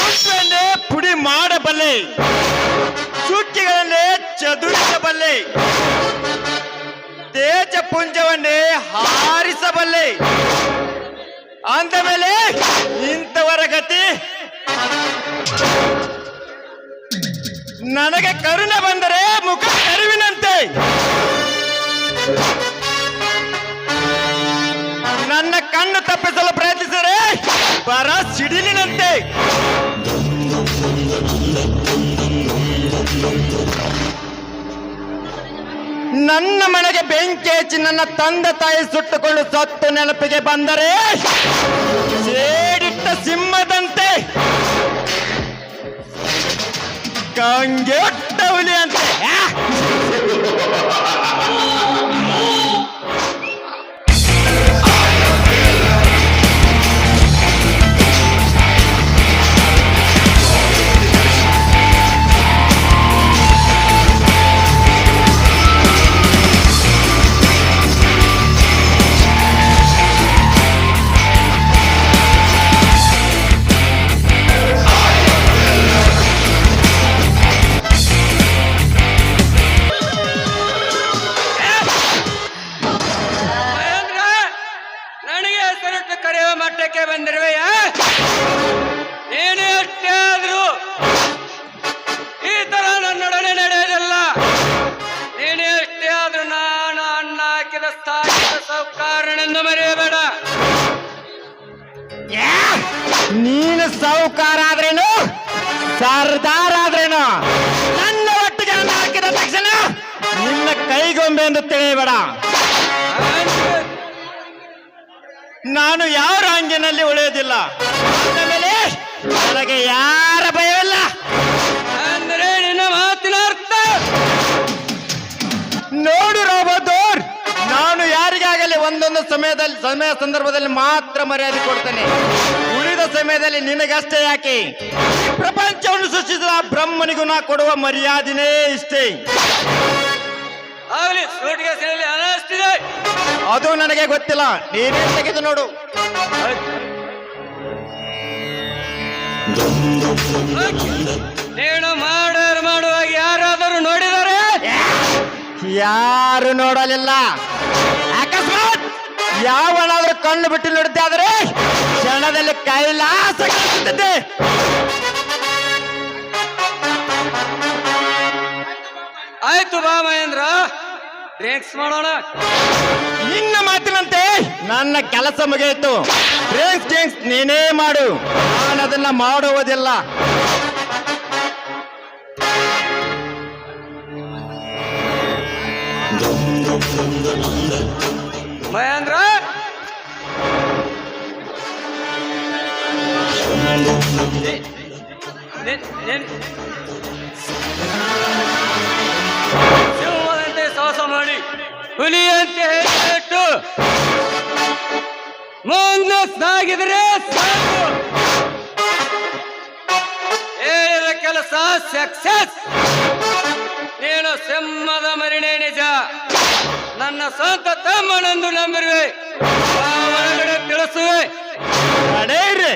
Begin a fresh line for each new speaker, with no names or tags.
ಉಪ್ಪನ್ನೇ ಪುಡಿ ಮಾಡಬಲ್ಲೆ, ಚುಕ್ಕಿಗಳನ್ನೇ ಚದುರಿಸಬಲ್ಲೆ, ತೇಜಪುಂಜವನ್ನೇ ಹಾರಿಸಬಲ್ಲೆ. ಅಂದ ಮೇಲೆ ಇಂಥವರ ಗತಿ ನನಗೆ ಕರುಣೆ ಬಂದರೆ ಮುಖ ಕರುವಿನಂತೆ, ನನ್ನ ಕಣ್ಣು ತಪ್ಪಿಸಲು ಪ್ರಯತ್ನಿಸಿದರೆ ಬರ ಸಿಡಿಲಿನಂತೆ. ನನ್ನ ಮನೆಗೆ ಬೆಂಕಿ ಹಚ್ಚಿ ನನ್ನ ತಂದೆ ತಾಯಿ ಸುಟ್ಟುಕೊಂಡು ಸತ್ತು ನೆನಪಿಗೆ ಬಂದರೆ ಸೇಡಿಟ್ಟ ಸಿಂಹದಂತೆ, ಕಂಗೆಟ್ಟ ಹುಲಿಯಂತೆ.
ಕರೆಯುವ ಮಟ್ಟಕ್ಕೆ ಬಂದಿರುವೆಯಾ? ನೀನು ಎಷ್ಟೇ ಆದ್ರೂ ಈ ತರ ನನ್ನೊಡನೆ ನಡೆಯೋದಿಲ್ಲ. ನೀನು ಎಷ್ಟೇ ಆದ್ರೂ ನಾನು ಅಣ್ಣ ಹಾಕಿದ ಸ್ಥಾಪಿತ ಸೌಕಾರನೆಂದು ಮರೆಯಬೇಡ.
ನೀನು ಸಾಹುಕಾರ ಆದ್ರೇನು ಸರ್ದಾರ್ ಆದ್ರೇನು ನನ್ನ ಒಟ್ಟಿಗೆ ಅನ್ನ ಹಾಕಿದ ತಕ್ಷಣ ನಿನ್ನ ಕೈಗೊಂಬೆ ಎಂದು ತಿಳಿಯಬೇಡ. ನಾನು ಯಾರ ಹಂಗಿನಲ್ಲಿ ಉಳಿಯೋದಿಲ್ಲ. ಆಮೇಲೆ ನನಗೆ ಯಾರ ಭಯವಿಲ್ಲ.
ಅಂದ್ರೆ ನಿನ್ನ ಮಾತಿನ ಅರ್ಥ
ನೋಡು ರೋಬೋದೋರ್, ನಾನು ಯಾರಿಗಾಗಲಿ ಒಂದೊಂದು ಸಮಯ ಸಂದರ್ಭದಲ್ಲಿ ಮಾತ್ರ ಮರ್ಯಾದೆ ಕೊಡ್ತೇನೆ. ಉಳಿದ ಸಮಯದಲ್ಲಿ ನಿನಗಷ್ಟೇ ಯಾಕೆ? ಪ್ರಪಂಚವನ್ನು ಸೃಷ್ಟಿಸಿದ ಬ್ರಹ್ಮನಿಗೂ ನಾ ಕೊಡುವ ಮರ್ಯಾದೆನೇ ಇಷ್ಟೇ.
ಆಗಲಿ, ಸೂಟಿಗೆ ಹಣ ಎಷ್ಟಿದೆ?
ಅದು ನನಗೆ ಗೊತ್ತಿಲ್ಲ, ನೀನೇ ತೆಗೆದು ನೋಡು.
ನೀನು ಮಾಡುವಾಗ ಯಾರಾದರೂ ನೋಡಿದರೆ?
ಯಾರು ನೋಡಲಿಲ್ಲ. ಅಕಸ್ಮಾತ್ ಯಾವನಾದ್ರೂ ಕಣ್ಣು ಬಿಟ್ಟು ನೋಡುತ್ತೆ ಆದರೆ ಕ್ಷಣದಲ್ಲಿ ಕೈಲಾಸ ಕಾಣಿಸುತ್ತದೆ.
ಆಯ್ತು ಬಾ ಮಹೇಂದ್ರ, ಡ್ರಿಂಕ್ಸ್ ಮಾಡೋಣ.
ನಿನ್ನ ಮಾತಿನಂತೆ ನನ್ನ ಕೆಲಸ ಮುಗಿಯಿತು. ಡ್ರಿಂಕ್ಸ್ ನೀನೇ ಮಾಡು, ನಾನು ಅದನ್ನ ಮಾಡುವುದಿಲ್ಲ.
ಮಹೇಂದ್ರ, ಸಿಂಹದಂತೆ ಸಾಹಸ ಮಾಡಿ ಹುಲಿಯಂತೆ ಹೇಳಿಟ್ಟು ಮುಂದೆ ಸಾಗಿದರೆ ಸಾಕು. ಹೇಳಿದ ಕೆಲಸ ಸಕ್ಸಸ್. ನೀನು ಸಿಂಹದ ಮರಿಣೆ ನಿಜ, ನನ್ನ ಸ್ವಂತ ತಮ್ಮನೆಂದು ನಂಬಿರುವೆ. ಹೊರಗಡೆ ತಿಳಿಸುವೆ.
ನಡೆಯಿರಿ.